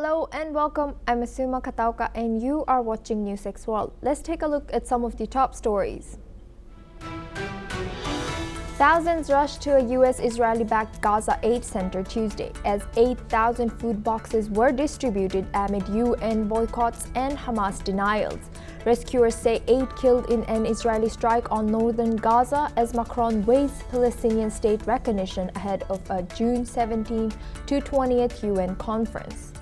Hello and welcome. I'm Asuma Katauka and you are watching NewsX World. Let's take a look at some of the top stories. Thousands rushed to a US-Israeli-backed Gaza aid center Tuesday as 8,000 food boxes were distributed amid UN boycotts and Hamas denials. Rescuers say 8 killed in an Israeli strike on northern Gaza as Macron weighs Palestinian state recognition ahead of a June 17 to 20th UN conference.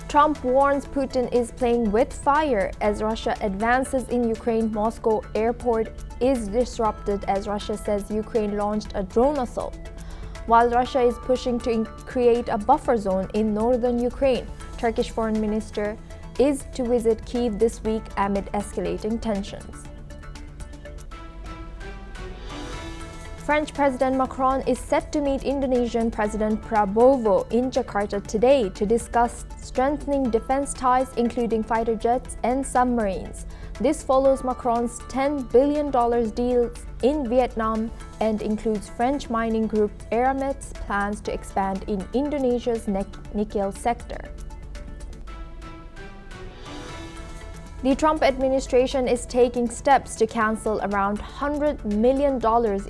Trump warns Putin is playing with fire as Russia advances in Ukraine. Moscow airport is disrupted as Russia says Ukraine launched a drone assault. While Russia is pushing to create a buffer zone in northern Ukraine, Turkish foreign minister is to visit Kyiv this week amid escalating tensions. French President Macron is set to meet Indonesian President Prabowo in Jakarta today to discuss strengthening defense ties, including fighter jets and submarines. This follows Macron's $10 billion deal in Vietnam and includes French mining group Eramet's plans to expand in Indonesia's nickel sector. The Trump administration is taking steps to cancel around $100 million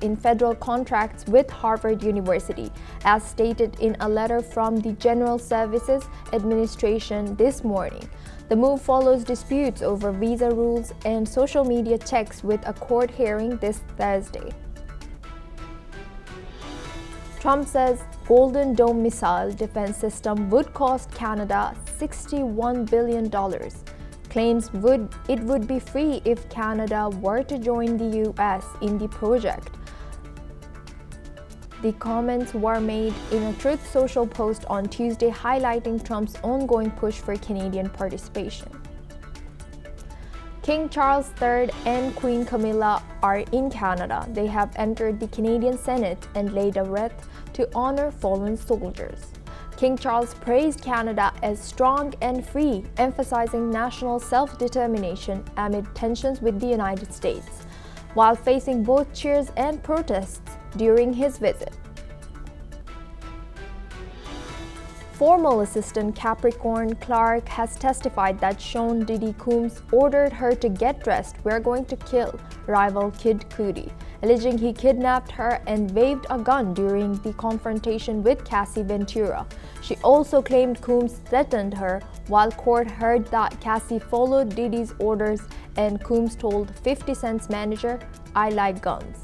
in federal contracts with Harvard University, as stated in a letter from the General Services Administration this morning. The move follows disputes over visa rules and social media checks with a court hearing this Thursday. Trump says Golden Dome missile defense system would cost Canada $61 billion. Claims it would be free if Canada were to join the US in the project. The comments were made in a Truth Social post on Tuesday highlighting Trump's ongoing push for Canadian participation. King Charles III and Queen Camilla are in Canada. They have entered the Canadian Senate and laid a wreath to honor fallen soldiers. King Charles praised Canada as strong and free, emphasizing national self-determination amid tensions with the United States, while facing both cheers and protests during his visit. Former assistant Capricorn Clark has testified that Sean Diddy Combs ordered her to get dressed. "We're going to kill," rival Kid Cudi, alleging he kidnapped her and waved a gun during the confrontation with Cassie Ventura. She also claimed Combs threatened her, while court heard that Cassie followed Diddy's orders and Combs told 50 Cent's manager, "I like guns."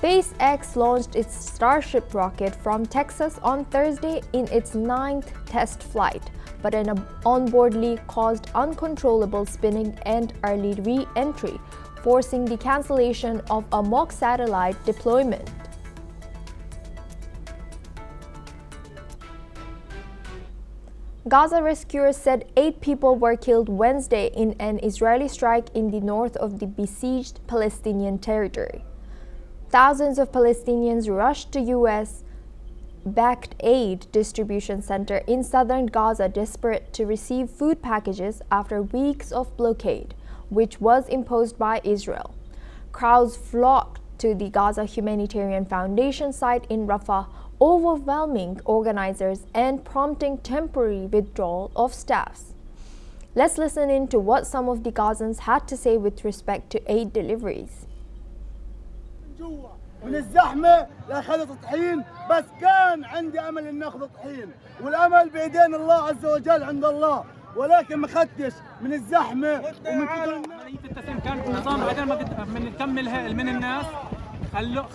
SpaceX launched its Starship rocket from Texas on Thursday in its 9th test flight, but an onboard leak caused uncontrollable spinning and early re-entry, forcing the cancellation of a mock satellite deployment. Gaza rescuers said 8 people were killed Wednesday in an Israeli strike in the north of the besieged Palestinian territory. Thousands of Palestinians rushed to US-backed aid distribution center in southern Gaza, desperate to receive food packages after weeks of blockade, which was imposed by Israel. Crowds flocked to the Gaza Humanitarian Foundation site in Rafah, overwhelming organizers and prompting temporary withdrawal of staffs. Let's listen in to what some of the Gazans had to say with respect to aid deliveries. من الزحمة لأخذت طحين، بس كان عندي أمل إن أخذ طحين، والأمل بإيدين الله عز وجل عند الله، ولكن ما أخذتش من الزحمة ومن كثر عملية التسليم كانت بنظام بدل ما نكمل من الناس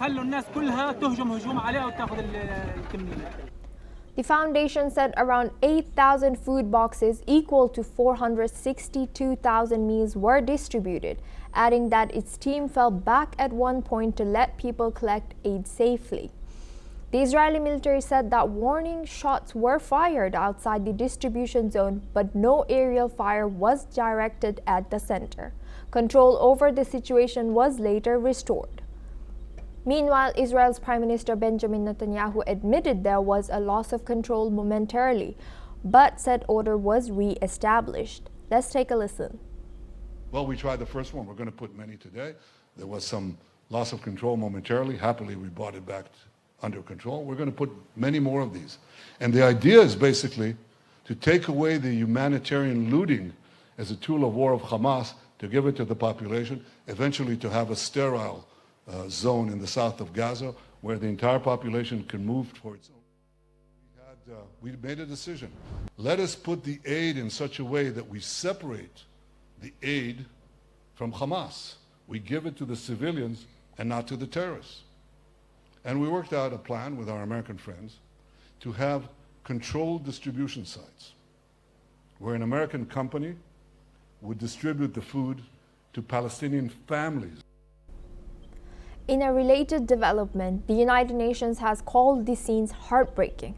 خلوا الناس كلها تهجم هجوم عليها وتاخذ الكمية. The foundation said around 8,000 food boxes equal to 462,000 meals were distributed, adding that its team fell back at one point to let people collect aid safely. The Israeli military said that warning shots were fired outside the distribution zone, but no aerial fire was directed at the center. Control over the situation was later restored. Meanwhile, Israel's Prime Minister Benjamin Netanyahu admitted there was a loss of control momentarily, but said order was re-established. Let's take a listen. Well, we tried the first one. We're going to put many today. There was some loss of control momentarily. Happily, we brought it back under control. We're going to put many more of these. And the idea is basically to take away the humanitarian looting as a tool of war of Hamas, to give it to the population, eventually to have a sterile zone in the south of Gaza where the entire population can move for its own. We made a decision. Let us put the aid in such a way that we separate the aid from Hamas. We give it to the civilians and not to the terrorists. And we worked out a plan with our American friends to have controlled distribution sites where an American company would distribute the food to Palestinian families. In a related development, the United Nations has called these scenes heartbreaking.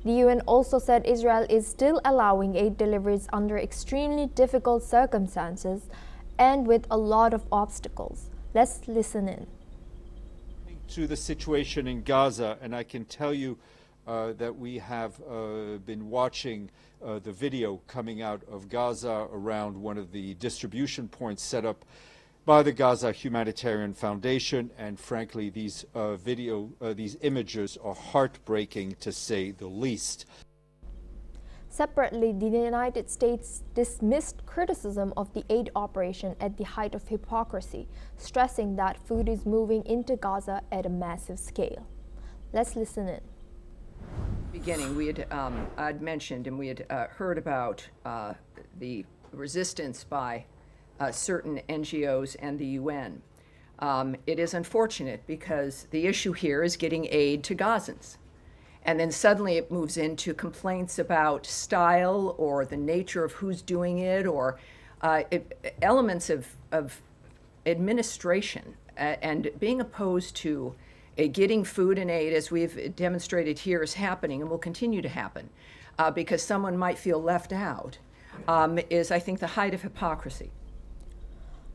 The UN also said Israel is still allowing aid deliveries under extremely difficult circumstances and with a lot of obstacles. Let's listen in. To the situation in Gaza, and I can tell you that we have been watching the video coming out of Gaza around one of the distribution points set up by the Gaza Humanitarian Foundation, and frankly, these these images are heartbreaking to say the least. Separately, the United States dismissed criticism of the aid operation at the height of hypocrisy, stressing that food is moving into Gaza at a massive scale. Let's listen in. Beginning, we had I'd mentioned and we had heard about the resistance by certain NGOs and the UN. It is unfortunate because the issue here is getting aid to Gazans. And then suddenly it moves into complaints about style or the nature of who's doing it, or elements of administration and being opposed to getting food and aid, as we've demonstrated here, is happening and will continue to happen because someone might feel left out, is, I think, the height of hypocrisy.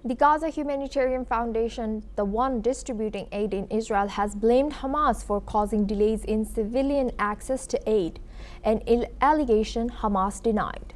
The Gaza Humanitarian Foundation, the one distributing aid in Israel, has blamed Hamas for causing delays in civilian access to aid, an allegation Hamas denied.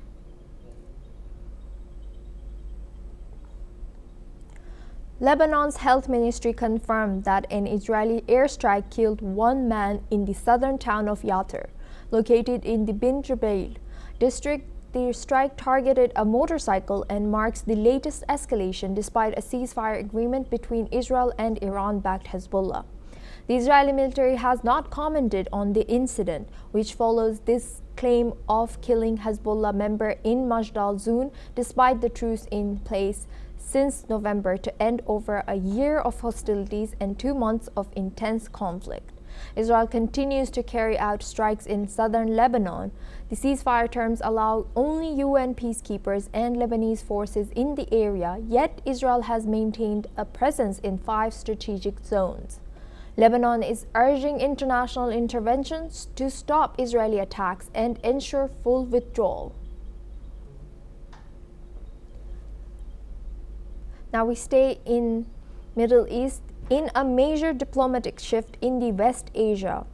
Lebanon's health ministry confirmed that an Israeli airstrike killed one man in the southern town of Yatir, located in the Bin Jubail district. The strike targeted a motorcycle and marks the latest escalation despite a ceasefire agreement between Israel and Iran-backed Hezbollah. The Israeli military has not commented on the incident, which follows this claim of killing Hezbollah member in Majdal Zun, despite the truce in place since November to end over a year of hostilities and 2 months of intense conflict. Israel continues to carry out strikes in southern Lebanon. The ceasefire terms allow only UN peacekeepers and Lebanese forces in the area, yet Israel has maintained a presence in 5 strategic zones. Lebanon is urging international interventions to stop Israeli attacks and ensure full withdrawal. Now we stay in Middle East. In a major diplomatic shift in the West Asia,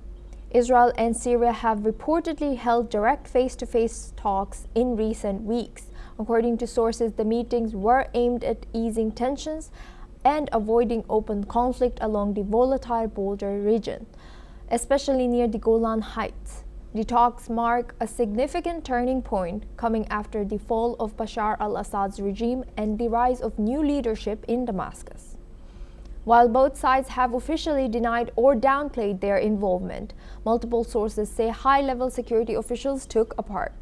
Israel and Syria have reportedly held direct face-to-face talks in recent weeks. According to sources, the meetings were aimed at easing tensions and avoiding open conflict along the volatile border region, especially near the Golan Heights. The talks mark a significant turning point coming after the fall of Bashar al-Assad's regime and the rise of new leadership in Damascus. While both sides have officially denied or downplayed their involvement, multiple sources say high-level security officials took a part.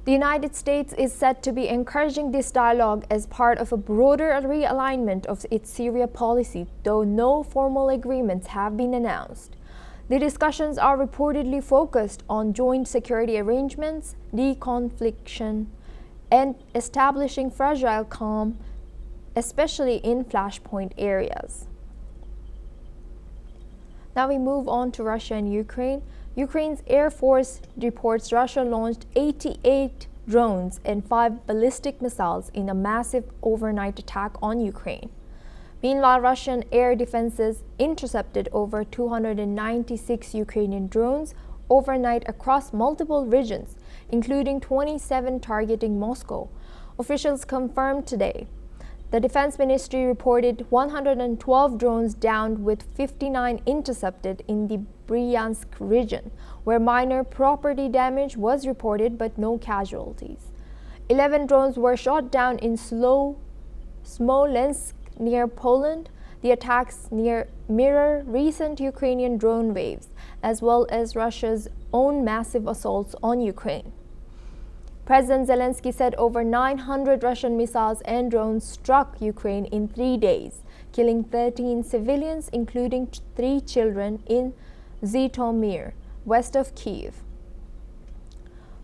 The United States is said to be encouraging this dialogue as part of a broader realignment of its Syria policy, though no formal agreements have been announced. The discussions are reportedly focused on joint security arrangements, deconfliction, and establishing fragile calm, especially in flashpoint areas. Now we move on to Russia and Ukraine. Ukraine's Air Force reports Russia launched 88 drones and 5 ballistic missiles in a massive overnight attack on Ukraine. Meanwhile, Russian air defenses intercepted over 296 Ukrainian drones overnight across multiple regions, including 27 targeting Moscow. Officials confirmed today The Defense Ministry reported 112 drones downed with 59 intercepted in the Bryansk region, where minor property damage was reported but no casualties. 11 drones were shot down in Smolensk near Poland. The attacks mirror recent Ukrainian drone waves, as well as Russia's own massive assaults on Ukraine. President Zelensky said over 900 Russian missiles and drones struck Ukraine in 3 days, killing 13 civilians, including 3 children in Zhytomyr, west of Kyiv.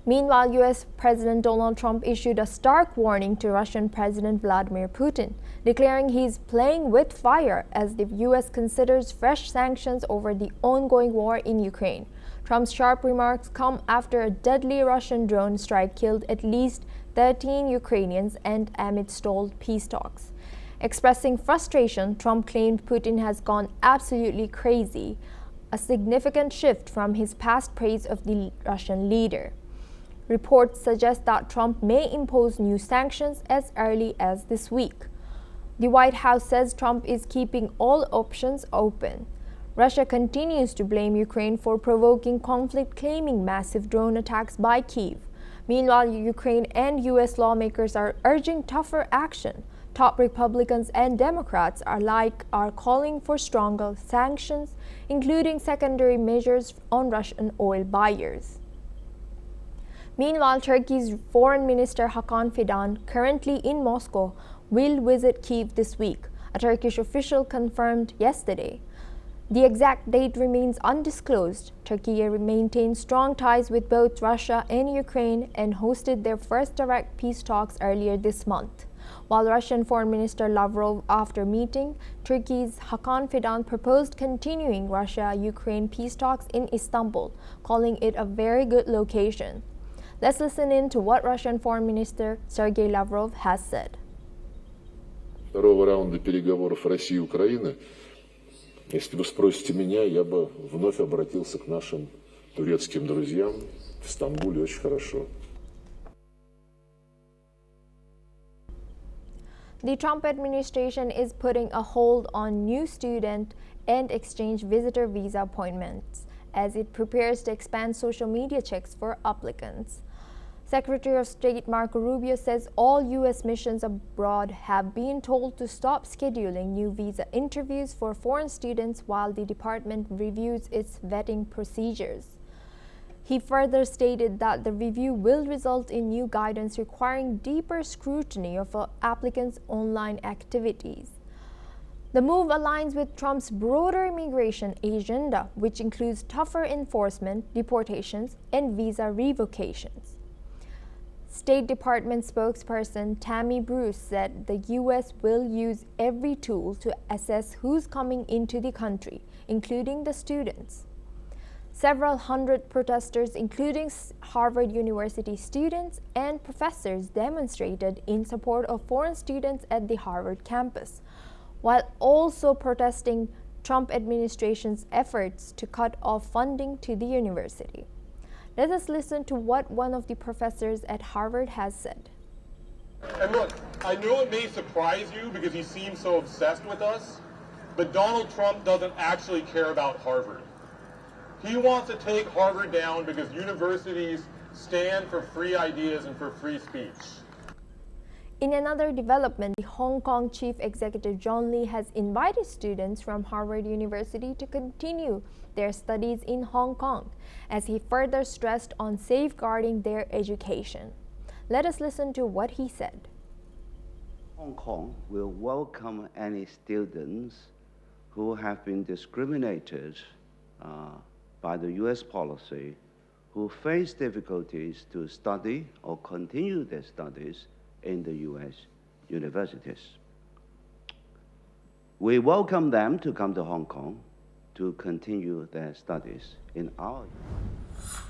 Meanwhile, U.S. President Donald Trump issued a stark warning to Russian President Vladimir Putin, declaring he's playing with fire as the U.S. considers fresh sanctions over the ongoing war in Ukraine. Trump's sharp remarks come after a deadly Russian drone strike killed at least 13 Ukrainians and amid stalled peace talks. Expressing frustration, Trump claimed Putin has gone absolutely crazy, a significant shift from his past praise of the Russian leader. Reports suggest that Trump may impose new sanctions as early as this week. The White House says Trump is keeping all options open. Russia continues to blame Ukraine for provoking conflict, claiming massive drone attacks by Kyiv. Meanwhile, Ukraine and U.S. lawmakers are urging tougher action. Top Republicans and Democrats alike are calling for stronger sanctions, including secondary measures on Russian oil buyers. Meanwhile, Turkey's Foreign Minister Hakan Fidan, currently in Moscow, will visit Kyiv this week, a Turkish official confirmed yesterday. The exact date remains undisclosed. Turkey maintains strong ties with both Russia and Ukraine and hosted their first direct peace talks earlier this month. While Russian Foreign Minister Lavrov, after meeting Turkey's Hakan Fidan, proposed continuing Russia-Ukraine peace talks in Istanbul, calling it a very good location. Let's listen in to what Russian Foreign Minister Sergei Lavrov has said. Второго раунда переговоров России и Украины, если вы спросите меня, я бы вновь обратился к нашим турецким друзьям. В Стамбуле очень хорошо. The Trump administration is putting a hold on new student and exchange visitor visa appointments as it prepares to expand social media checks for applicants. Secretary of State Marco Rubio says all U.S. missions abroad have been told to stop scheduling new visa interviews for foreign students while the department reviews its vetting procedures. He further stated that the review will result in new guidance requiring deeper scrutiny of applicants' online activities. The move aligns with Trump's broader immigration agenda, which includes tougher enforcement, deportations, and visa revocations. State Department spokesperson Tammy Bruce said the U.S. will use every tool to assess who's coming into the country, including the students. Several hundred protesters, including Harvard University students and professors, demonstrated in support of foreign students at the Harvard campus, while also protesting Trump administration's efforts to cut off funding to the university. Let us listen to what one of the professors at Harvard has said. And look, I know it may surprise you because he seems so obsessed with us, but Donald Trump doesn't actually care about Harvard. He wants to take Harvard down because universities stand for free ideas and for free speech. In another development, the Hong Kong Chief Executive John Lee has invited students from Harvard University to continue their studies in Hong Kong, as he further stressed on safeguarding their education. Let us listen to what he said. Hong Kong will welcome any students who have been discriminated by the U.S. policy, who face difficulties to study or continue their studies in the U.S. universities. We welcome them to come to Hong Kong to continue their studies in our university.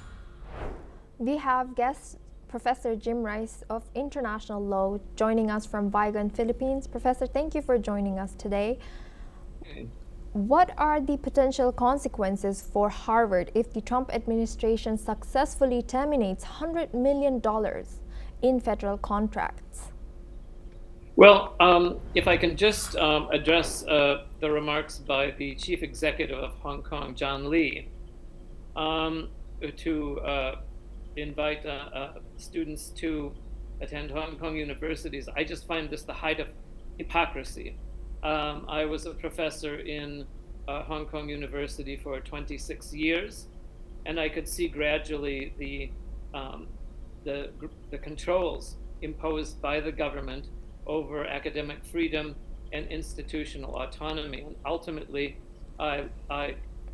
We have guest Professor Jim Rice of International Law joining us from Vigan, Philippines. Professor, thank you for joining us today. What are the potential consequences for Harvard if the Trump administration successfully terminates $100 million in federal contracts? Well, if I can just address the remarks by the chief executive of Hong Kong, John Lee, to invite students to attend Hong Kong universities. I just find this the height of hypocrisy. I was a professor in Hong Kong University for 26 years, and I could see gradually the controls imposed by the government over academic freedom and institutional autonomy. And ultimately, I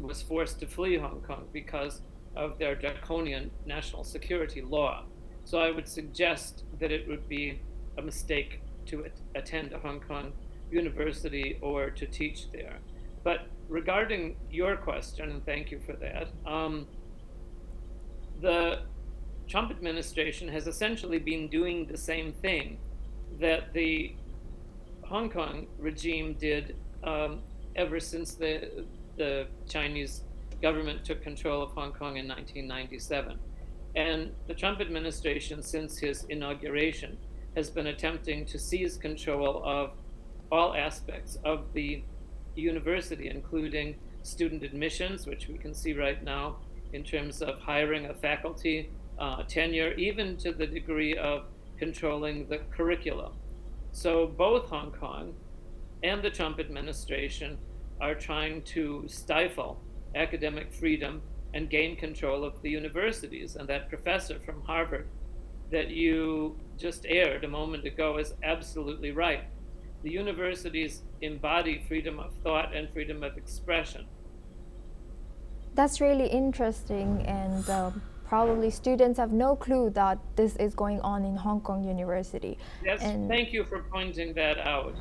was forced to flee Hong Kong because of their draconian national security law. So I would suggest that it would be a mistake to attend a Hong Kong university or to teach there. But regarding your question, and thank you for that, the Trump administration has essentially been doing the same thing that the Hong Kong regime did ever since the Chinese government took control of Hong Kong in 1997. And the Trump administration, since his inauguration, has been attempting to seize control of all aspects of the university, including student admissions, which we can see right now in terms of hiring of faculty, tenure, even to the degree of controlling the curriculum. So both Hong Kong and the Trump administration are trying to stifle academic freedom and gain control of the universities. And that professor from Harvard that you just aired a moment ago is absolutely right. The universities embody freedom of thought and freedom of expression. That's really interesting, and probably students have no clue that this is going on in Hong Kong University. Yes, thank you for pointing that out.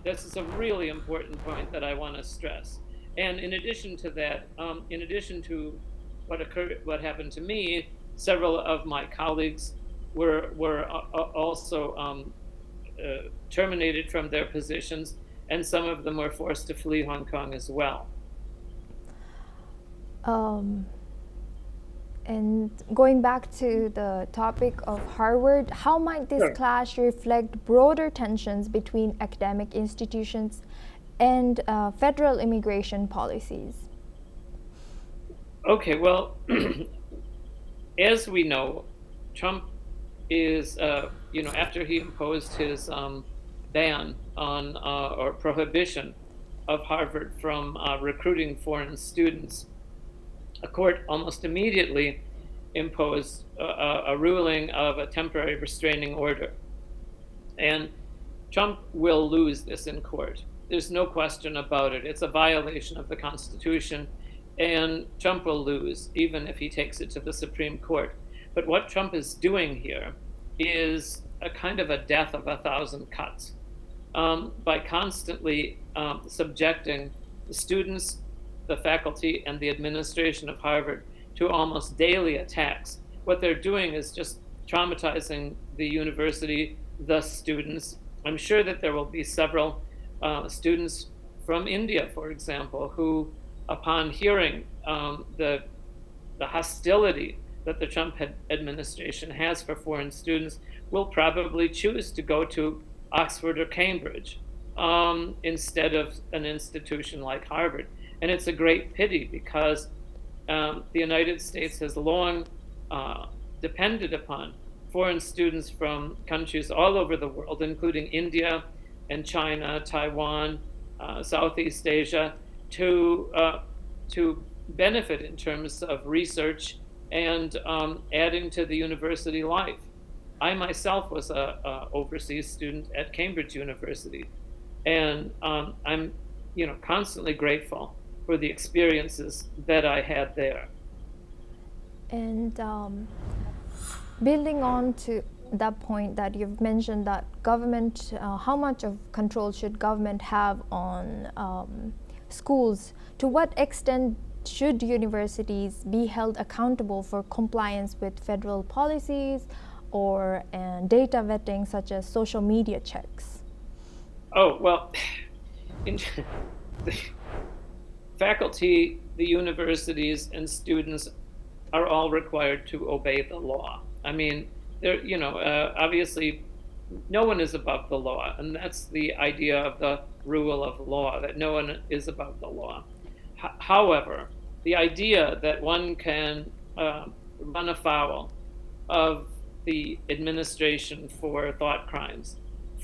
This is a really important point that I want to stress. And in addition to that, in addition to what happened to me, several of my colleagues were also terminated from their positions, and some of them were forced to flee Hong Kong as well. And going back to the topic of Harvard, how might this clash reflect broader tensions between academic institutions and federal immigration policies? Okay, well, as we know, Trump is, after he imposed his ban on or prohibition of Harvard from recruiting foreign students, a court almost immediately imposed a ruling of a temporary restraining order. And Trump will lose this in court. There's no question about it. It's a violation of the Constitution, and Trump will lose, even if he takes it to the Supreme Court. But what Trump is doing here is a kind of a death of 1,000 cuts by constantly subjecting the students, the faculty, and the administration of Harvard to almost daily attacks. What they're doing is just traumatizing the university, the students. I'm sure that there will be several students from India, for example, who, upon hearing the hostility that the Trump administration has for foreign students, will probably choose to go to Oxford or Cambridge instead of an institution like Harvard. And it's a great pity, because the United States has long depended upon foreign students from countries all over the world, including India and China, Taiwan, Southeast Asia, to benefit in terms of research and adding to the university life. I myself was an overseas student at Cambridge University, and I'm constantly grateful for the experiences that I had there. And building on to that point that you've mentioned, that government, how much of control should government have on schools? To what extent should universities be held accountable for compliance with federal policies or data vetting, such as social media checks? Oh, well, the faculty, the universities, and students are all required to obey the law. I mean, obviously, no one is above the law, and that's the idea of the rule of law, that no one is above the law. However, the idea that one can run afoul of the administration for thought crimes,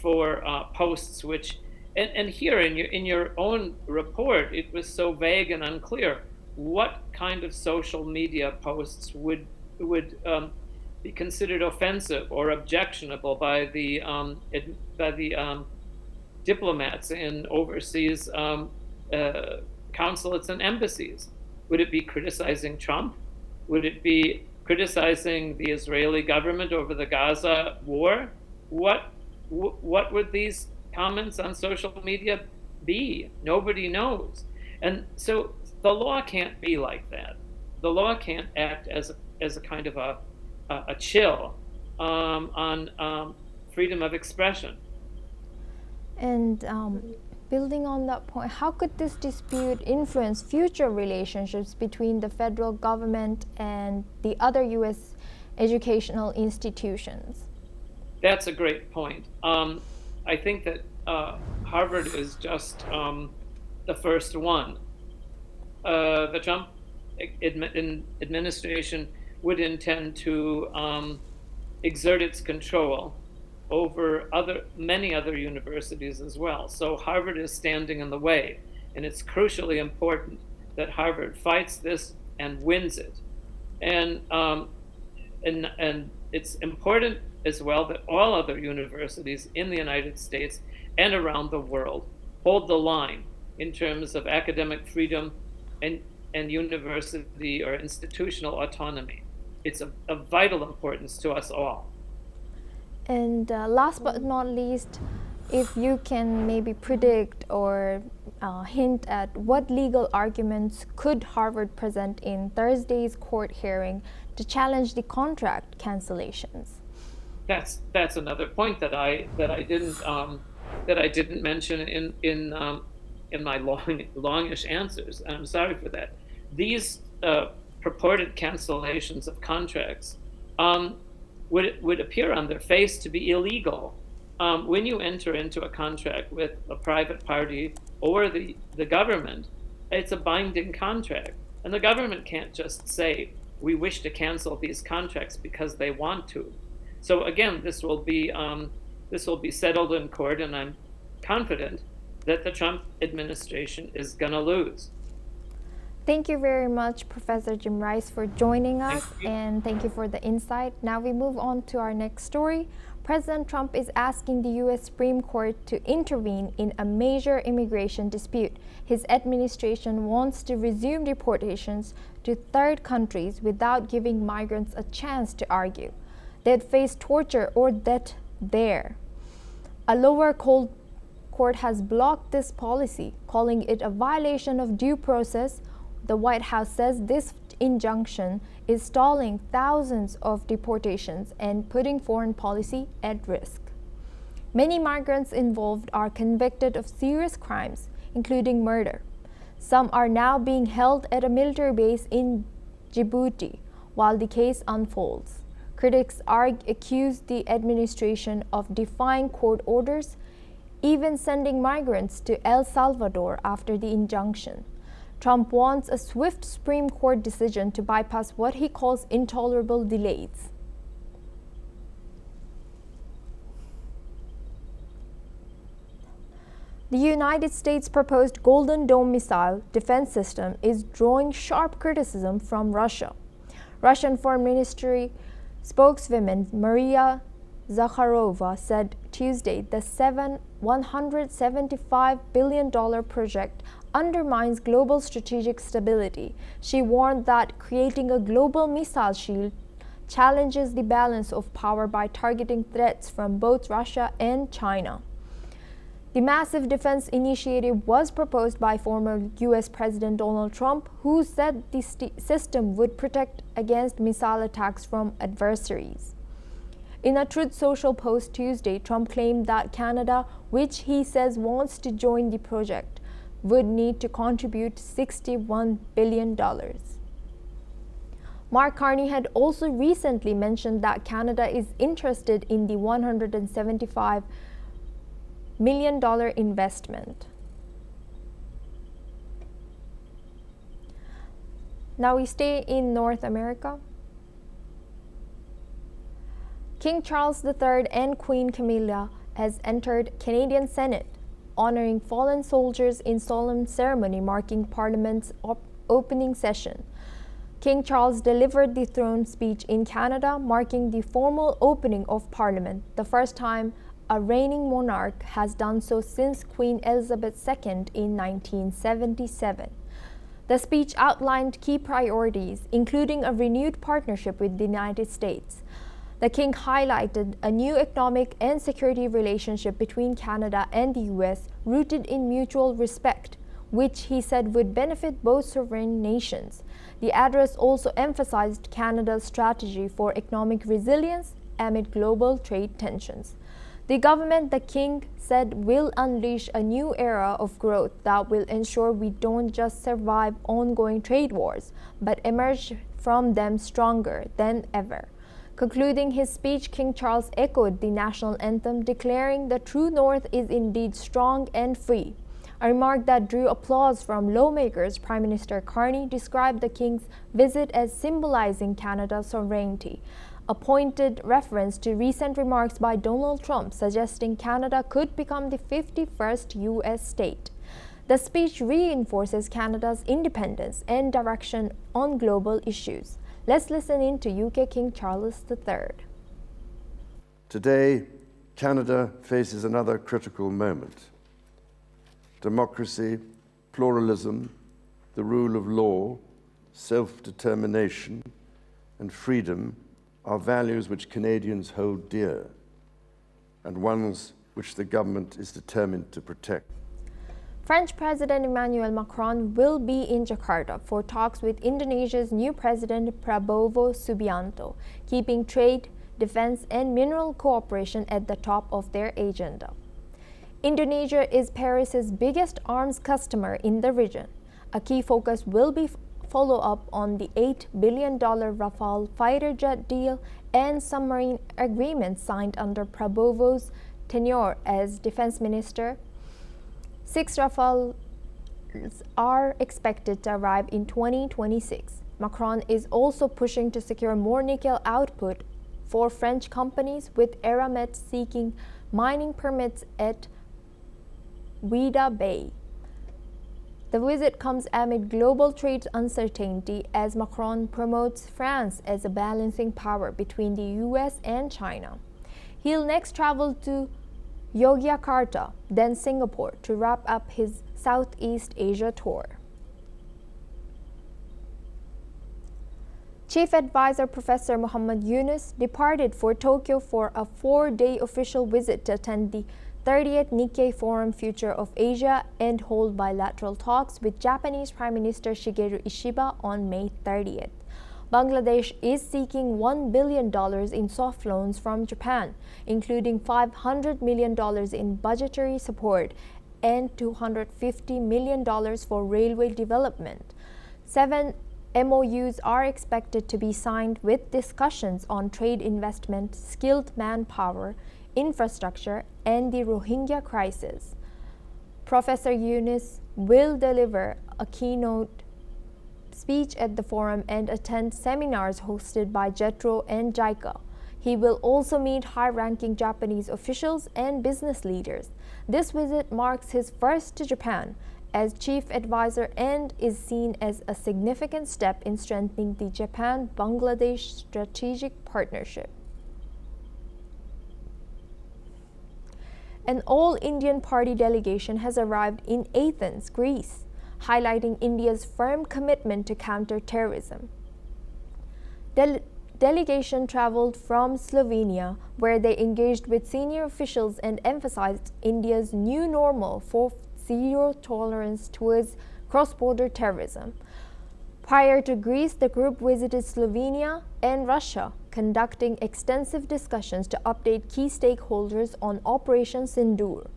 for posts which, and here in your own report, it was so vague and unclear what kind of social media posts would be considered offensive or objectionable by the diplomats in overseas consulates and embassies. Would it be criticizing Trump? Would it be criticizing the Israeli government over the Gaza war? What would these comments on social media be? Nobody knows. And so the law can't be like that. The law can't act as a kind of a chill on freedom of expression. And building on that point, how could this dispute influence future relationships between the federal government and the other U.S. educational institutions? That's a great point. I think that Harvard is just the first one. The Trump administration would intend to exert its control over many other universities as well. So Harvard is standing in the way, and it's crucially important that Harvard fights this and wins it. And it's important as well that all other universities in the United States and around the world hold the line in terms of academic freedom and university or institutional autonomy. It's of vital importance to us all. And last but not least, if you can maybe predict or hint at what legal arguments could Harvard present in Thursday's court hearing to challenge the contract cancellations? That's another point that I didn't mention in my longish answers. And I'm sorry for that. These purported cancellations of contracts would appear on their face to be illegal. When you enter into a contract with a private party or the government, it's a binding contract. And the government can't just say, we wish to cancel these contracts because they want to. So again, this will be settled in court, and I'm confident that the Trump administration is going to lose. Thank you very much, Professor Jim Rice, for joining us, and thank you for the insight. Now we move on to our next story. President Trump is asking the U.S. Supreme Court to intervene in a major immigration dispute. His administration wants to resume deportations to third countries without giving migrants a chance to argue. They'd face torture or death there. A lower court has blocked this policy, calling it a violation of due process. The White House says this injunction is stalling thousands of deportations and putting foreign policy at risk. Many migrants involved are convicted of serious crimes, including murder. Some are now being held at a military base in Djibouti while the case unfolds. Critics accuse the administration of defying court orders, even sending migrants to El Salvador after the injunction. Trump wants a swift Supreme Court decision to bypass what he calls intolerable delays. The United States' proposed Golden Dome missile defense system is drawing sharp criticism from Russia. Russian Foreign Ministry spokeswoman Maria Zakharova said Tuesday the $175 billion project undermines global strategic stability. She warned that creating a global missile shield challenges the balance of power by targeting threats from both Russia and China. The massive defense initiative was proposed by former U.S. President Donald Trump, who said the system would protect against missile attacks from adversaries. In a Truth Social post Tuesday, Trump claimed that Canada, which he says wants to join the project, would need to contribute $61 billion. Mark Carney had also recently mentioned that Canada is interested in the $175 million investment. Now we stay in North America. King Charles III and Queen Camilla has entered Canadian Senate, honoring fallen soldiers in solemn ceremony marking Parliament's opening session. King Charles delivered the throne speech in Canada, marking the formal opening of Parliament, the first time a reigning monarch has done so since Queen Elizabeth II in 1977. The speech outlined key priorities, including a renewed partnership with the United States. The King highlighted a new economic and security relationship between Canada and the US rooted in mutual respect, which he said would benefit both sovereign nations. The address also emphasized Canada's strategy for economic resilience amid global trade tensions. The government, the King said, will unleash a new era of growth that will ensure we don't just survive ongoing trade wars, but emerge from them stronger than ever. Concluding his speech, King Charles echoed the national anthem, declaring the true North is indeed strong and free, a remark that drew applause from lawmakers. Prime Minister Carney described the King's visit as symbolizing Canada's sovereignty, a pointed reference to recent remarks by Donald Trump suggesting Canada could become the 51st U.S. state. The speech reinforces Canada's independence and direction on global issues. Let's listen in to UK King Charles III. Today, Canada faces another critical moment. Democracy, pluralism, the rule of law, self-determination, and freedom are values which Canadians hold dear, and ones which the government is determined to protect. French President Emmanuel Macron will be in Jakarta for talks with Indonesia's new president Prabowo Subianto, keeping trade, defense, and mineral cooperation at the top of their agenda. Indonesia is Paris's biggest arms customer in the region. A key focus will be follow-up on the $8 billion Rafale fighter jet deal and submarine agreements signed under Prabowo's tenure as defense minister. 6 Rafales are expected to arrive in 2026. Macron is also pushing to secure more nickel output for French companies, with Eramet seeking mining permits at Weda Bay. The visit comes amid global trade uncertainty as Macron promotes France as a balancing power between the US and China. He'll next travel to Yogyakarta, then Singapore, to wrap up his Southeast Asia tour. Chief Advisor Professor Muhammad Yunus departed for Tokyo for a 4-day official visit to attend the 30th Nikkei Forum Future of Asia and hold bilateral talks with Japanese Prime Minister Shigeru Ishiba on May 30th. Bangladesh is seeking $1 billion in soft loans from Japan, including $500 million in budgetary support and $250 million for railway development. 7 MOUs are expected to be signed with discussions on trade, investment, skilled manpower, infrastructure, and the Rohingya crisis. Professor Yunus will deliver a keynote speech at the forum and attend seminars hosted by JETRO and JICA. He will also meet high-ranking Japanese officials and business leaders. This visit marks his first to Japan as chief advisor and is seen as a significant step in strengthening the Japan-Bangladesh strategic partnership. An all-Indian party delegation has arrived in Athens, Greece, highlighting India's firm commitment to counter terrorism. Delegation traveled from Slovenia, where they engaged with senior officials and emphasized India's new normal for zero tolerance towards cross-border terrorism. Prior to Greece, the group visited Slovenia and Russia, conducting extensive discussions to update key stakeholders on Operation Sindoor.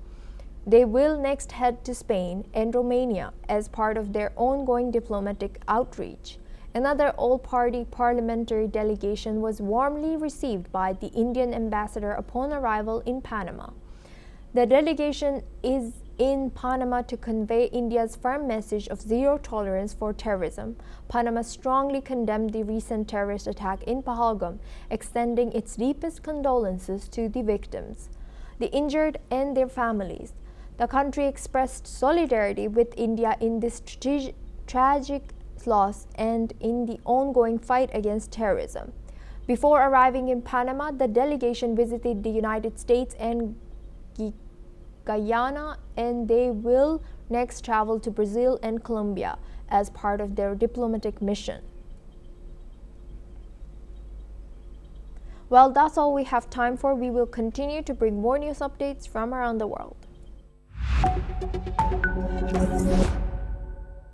They will next head to Spain and Romania as part of their ongoing diplomatic outreach. Another all-party parliamentary delegation was warmly received by the Indian ambassador upon arrival in Panama. The delegation is in Panama to convey India's firm message of zero tolerance for terrorism. Panama strongly condemned the recent terrorist attack in Pahalgam, extending its deepest condolences to the victims, the injured, and their families. The country expressed solidarity with India in this tragic loss and in the ongoing fight against terrorism. Before arriving in Panama, the delegation visited the United States and Guyana, and they will next travel to Brazil and Colombia as part of their diplomatic mission. Well, that's all we have time for. We will continue to bring more news updates from around the world.